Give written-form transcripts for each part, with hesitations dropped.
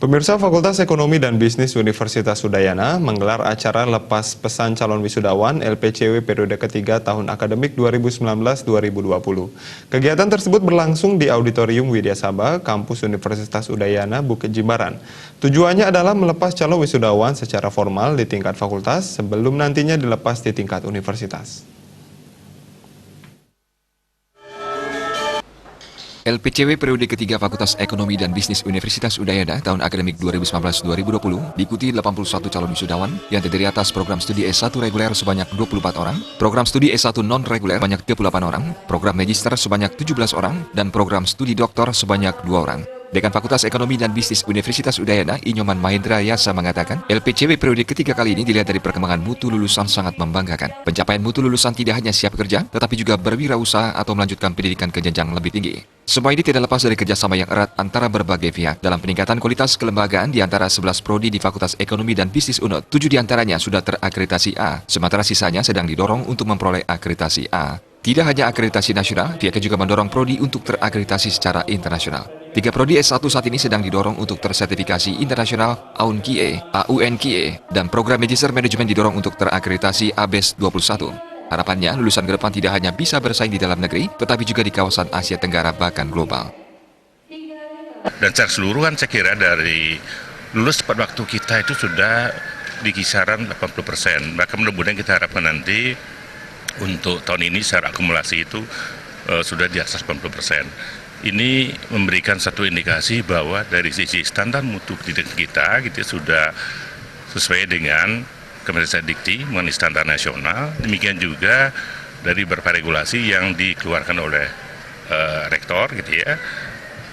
Pemirsa, Fakultas Ekonomi dan Bisnis Universitas Udayana menggelar acara lepas pesan calon wisudawan LPCW periode ketiga tahun akademik 2019-2020. Kegiatan tersebut berlangsung di Auditorium Widya Sabha, Kampus Universitas Udayana, Bukit Jimbaran. Tujuannya adalah melepas calon wisudawan secara formal di tingkat fakultas sebelum nantinya dilepas di tingkat universitas. LPCW periode ketiga Fakultas Ekonomi dan Bisnis Universitas Udayana tahun akademik 2019-2020 diikuti 81 calon wisudawan yang terdiri atas program studi S1 reguler sebanyak 24 orang, program studi S1 non-reguler sebanyak 38 orang, program magister sebanyak 17 orang, dan program studi doktor sebanyak 2 orang. Dekan Fakultas Ekonomi dan Bisnis Universitas Udayana, Inyoman Mahendra Yasa mengatakan, LPCW periode ketiga kali ini dilihat dari perkembangan mutu lulusan sangat membanggakan. Pencapaian mutu lulusan tidak hanya siap kerja, tetapi juga berwirausaha atau melanjutkan pendidikan ke jenjang lebih tinggi. Semua ini tidak lepas dari kerjasama yang erat antara berbagai pihak dalam peningkatan kualitas kelembagaan di antara 11 prodi di Fakultas Ekonomi dan Bisnis UNUD. 7 diantaranya sudah terakreditasi A, sementara sisanya sedang didorong untuk memperoleh akreditasi A. Tidak hanya akreditasi nasional, pihaknya juga mendorong prodi untuk terakreditasi secara internasional. 3 prodi S1 saat ini sedang didorong untuk tersertifikasi internasional AUNQA, dan program Magister Manajemen didorong untuk terakreditasi ABES 21. Harapannya, lulusan ke depan tidak hanya bisa bersaing di dalam negeri, tetapi juga di kawasan Asia Tenggara bahkan global. Dan secara keseluruhan saya kira dari lulus tepat waktu kita itu sudah di kisaran 80%. Bahkan mudah-mudahan kita harapkan nanti untuk tahun ini secara akumulasi itu sudah di atas 80%. Ini memberikan satu indikasi bahwa dari sisi standar mutu pendidikan kita gitu sudah sesuai dengan Kementerian Dikti mengenai standar nasional. Demikian juga dari beberapa regulasi yang dikeluarkan oleh rektor gitu ya.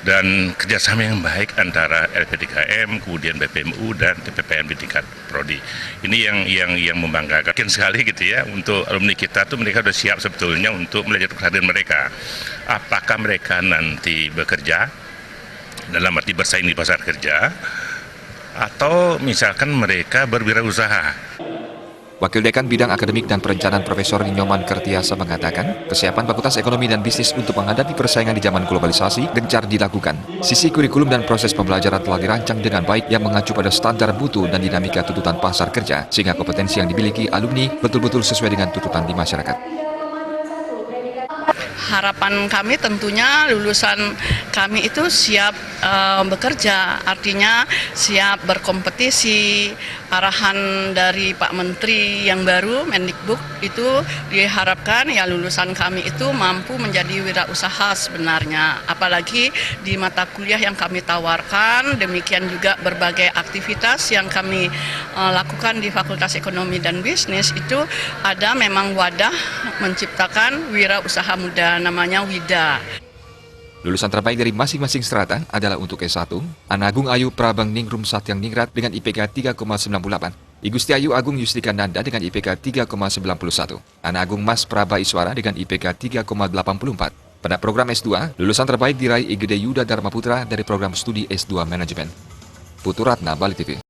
Dan kerjasama yang baik antara LP3M, kemudian BPMU dan TPPN di tingkat prodi. Ini yang membanggakan sekali gitu ya, untuk alumni kita tuh mereka sudah siap sebetulnya untuk melihat kehadiran mereka. Apakah mereka nanti bekerja dalam arti bersaing di pasar kerja, atau misalkan mereka berwirausaha. Wakil Dekan Bidang Akademik dan Perencanaan Profesor Nyoman Kertiasa mengatakan, kesiapan Fakultas Ekonomi dan Bisnis untuk menghadapi persaingan di zaman globalisasi gencar dilakukan. Sisi kurikulum dan proses pembelajaran telah dirancang dengan baik yang mengacu pada standar mutu dan dinamika tuntutan pasar kerja, sehingga kompetensi yang dimiliki alumni betul-betul sesuai dengan tuntutan di masyarakat. Harapan kami tentunya lulusan kami itu siap bekerja, artinya siap berkompetisi. Arahan dari Pak Menteri yang baru, Mendikbud, itu diharapkan ya lulusan kami itu mampu menjadi wirausaha sebenarnya. Apalagi di mata kuliah yang kami tawarkan, demikian juga berbagai aktivitas yang kami lakukan di Fakultas Ekonomi dan Bisnis itu ada memang wadah menciptakan wirausaha muda, namanya WIDA. Lulusan terbaik dari masing-masing strata adalah untuk S1, Ana Agung Ayu Prabang Ningrum Satyang Ningrat dengan IPK 3,98, Igusti Ayu Agung Yustika Nanda dengan IPK 3,91, Ana Agung Mas Praba Iswara dengan IPK 3,84. Pada program S2, lulusan terbaik diraih Igede Yuda Dharma Putra dari program studi S2 Manajemen. Putu Ratna, Bali TV.